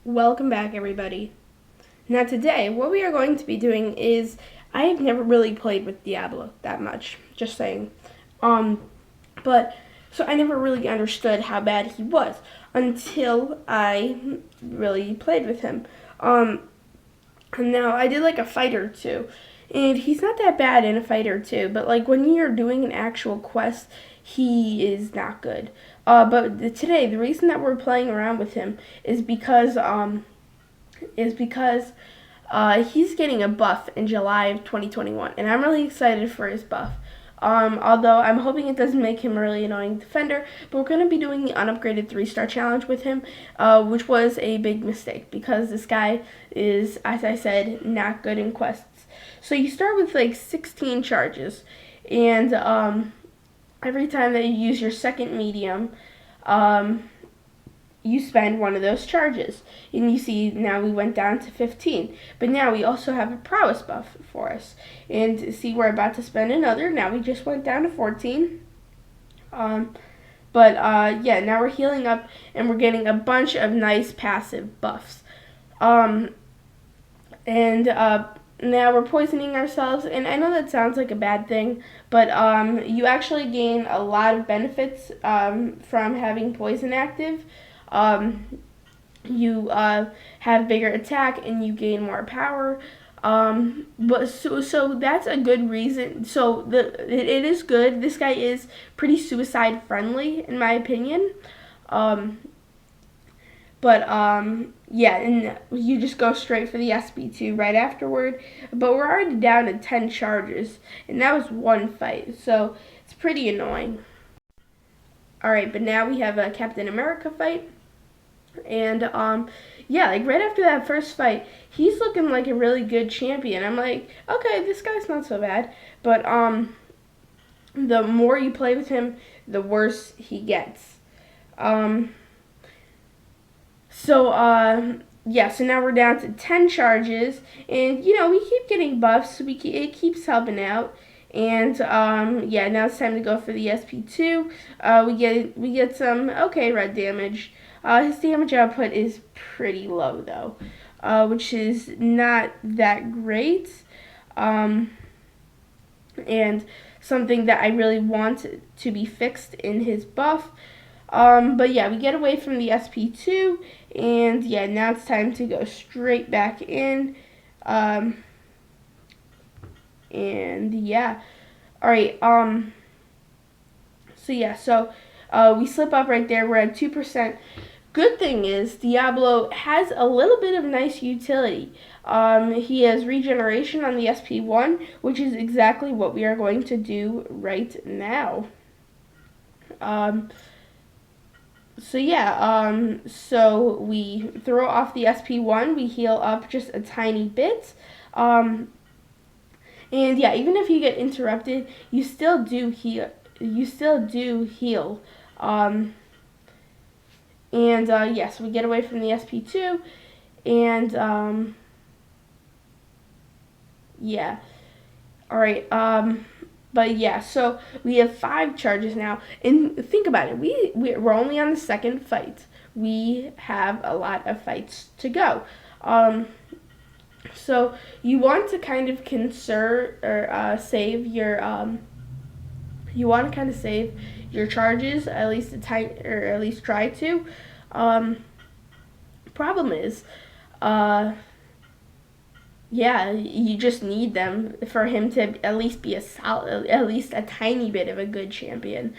Welcome back, everybody. Now today, what we are going to be doing is, I have never really played with Diablo that much, just saying. But, so I never really understood how bad he was until I really played with him. And now I did like a fight or two, and he's not that bad in a fight or two, but like when you're doing an actual quest, he is not good. But today, the reason that we're playing around with him is because he's getting a buff in July of 2021, and I'm really excited for his buff. Although I'm hoping it doesn't make him a really annoying defender, but we're going to be doing the unupgraded 3-star challenge with him, which was a big mistake because this guy is, as I said, not good in quests. So you start with like 16 charges, and every time that you use your second medium, you spend one of those charges. And you see now we went down to 15. But now we also have a prowess buff for us. And see, we're about to spend another. Now we just went down to 14. Yeah, now we're healing up and we're getting a bunch of nice passive buffs. Now we're poisoning ourselves, and I know that sounds like a bad thing, but you actually gain a lot of benefits from having poison active. You have bigger attack and you gain more power. So that's a good reason. It is good. This guy is pretty suicide friendly in my opinion. Yeah, and you just go straight for the SP2 right afterward. But we're already down to 10 charges, and that was one fight, so it's pretty annoying. Alright, but now we have a Captain America fight. And yeah, like right after that first fight, he's looking like a really good champion. I'm like, okay, this guy's not so bad. But the more you play with him, the worse he gets. Yeah, so now we're down to 10 charges, and we keep getting buffs, so it keeps helping out. And yeah, now it's time to go for the SP2. We get some okay red damage. His damage output is pretty low though, which is not that great. And something that I really want to be fixed in his buff. But yeah, we get away from the SP2, and yeah, now it's time to go straight back in. And yeah, all right. So we slip up right there. We're at 2%. Good thing is Diablo has a little bit of nice utility. He has regeneration on the SP1, which is exactly what we are going to do right now. So we throw off the SP1, we heal up just a tiny bit. And yeah, even if you get interrupted, you still do heal. Yes, we get away from the SP2, and yeah. All right. But yeah, so we have 5 charges now, and think about it. We're only on the second fight. We have a lot of fights to go. So you want to kind of conserve or save your you want to kind of save your charges, at least at least try to. Problem is, yeah, you just need them for him to at least be at least a tiny bit of a good champion.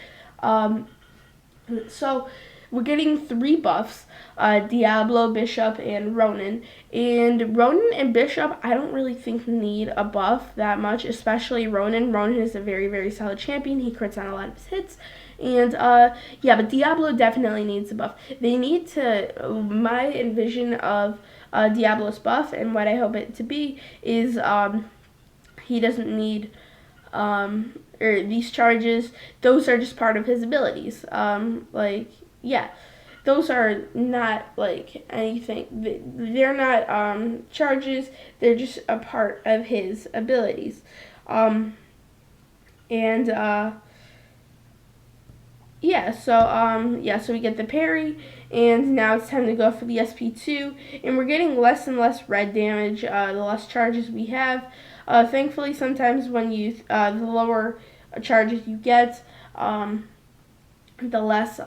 So we're getting 3 buffs, Diablo, Bishop, and Ronin. And Ronin and Bishop, I don't really think need a buff that much, especially Ronin. Ronin is a very, very solid champion. He crits on a lot of his hits. And, yeah, but Diablo definitely needs a buff. They need to, my envision of Diablo's buff, and what I hope it to be, is he doesn't need or these charges. Those are just part of his abilities. Yeah, those are not like anything. They're not charges. They're just a part of his abilities. And yeah, so we get the parry, and now it's time to go for the SP2, and we're getting less and less red damage the less charges we have. Thankfully, sometimes when you the lower charges you get, the less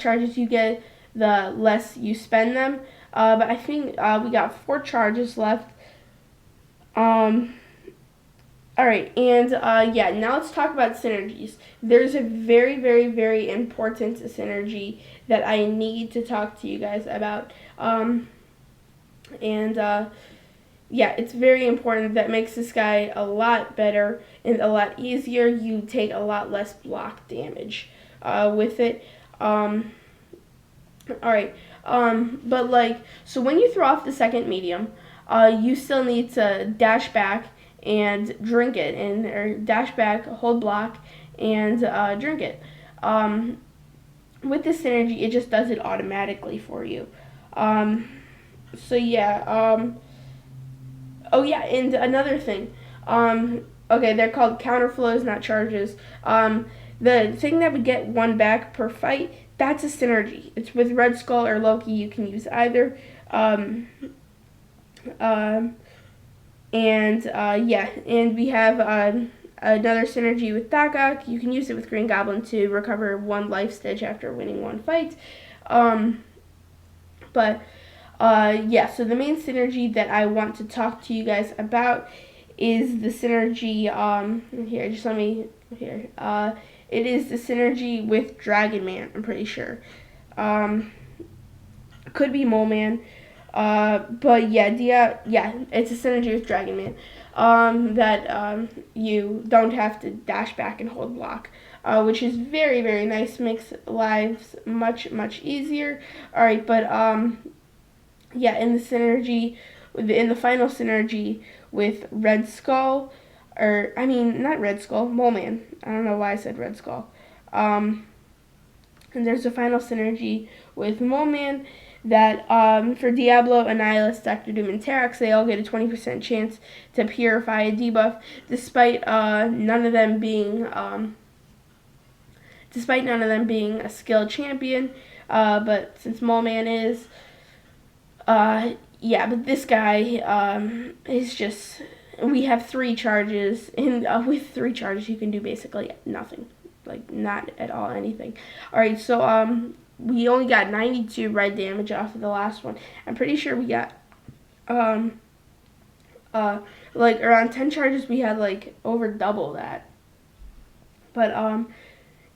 charges you get, the less you spend them. But I think we got 4 charges left. Alright, and yeah, now let's talk about synergies. There's a very, very, very important synergy that I need to talk to you guys about. And yeah, it's very important. That makes this guy a lot better and a lot easier. You take a lot less block damage with it. Alright, but like, so when you throw off the second medium, you still need to dash back and drink it, or dash back, hold block, and drink it. With this synergy, it just does it automatically for you. So yeah. Oh yeah, and another thing. Okay, they're called counterflows, not charges. The thing that would get 1 back per fight, that's a synergy. It's with Red Skull or Loki. You can use either. Yeah, and we have another synergy with Dagok. You can use it with Green Goblin to recover 1 life stitch after winning 1 fight. Yeah, so the main synergy that I want to talk to you guys about is the synergy, here, just let me, here, it is the synergy with Dragon Man, I'm pretty sure. Could be Mole Man, but yeah, it's a synergy with Dragon Man, that you don't have to dash back and hold block, which is very, very nice, makes lives much, much easier. Alright, but yeah, in the final synergy with Red Skull, not Red Skull, Mole Man. I don't know why I said Red Skull. And there's a final synergy with Mole Man that for Diablo, Annihilus, Dr. Doom, and Terax, they all get a 20% chance to purify a debuff, despite none of them being a skilled champion. But since Mole Man is, yeah, but this guy is just. We have 3 charges, and with 3 charges, you can do basically nothing, like not at all anything. All right, so we only got 92 red damage off of the last one. I'm pretty sure we got like around 10 charges. We had like over double that, but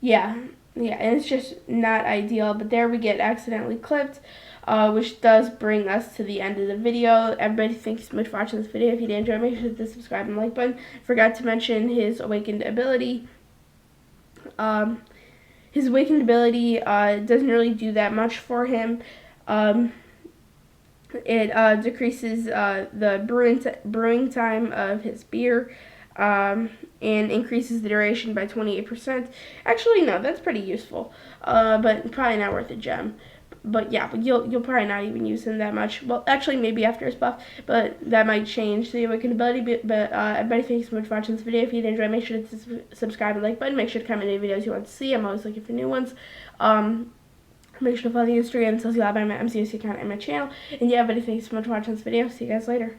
yeah, and it's just not ideal. But there we get accidentally clipped. Which does bring us to the end of the video. Everybody, thank you so much for watching this video. If you did enjoy, make sure to hit the subscribe and like button. Forgot to mention his awakened ability. His awakened ability doesn't really do that much for him. It decreases the brewing time of his beer, and increases the duration by 28%. Actually, no, that's pretty useful, but probably not worth a gem. But yeah, but you'll probably not even use him that much. Well, actually, maybe after his buff, but that might change the awakened ability. But everybody, thank you so much for watching this video. If you did enjoy, make sure to subscribe and like button. Make sure to comment any videos you want to see. I'm always looking for new ones. Make sure to follow the Instagram, social media, my MCOC account, and my channel. And yeah, everybody, thank you so much for watching this video. See you guys later.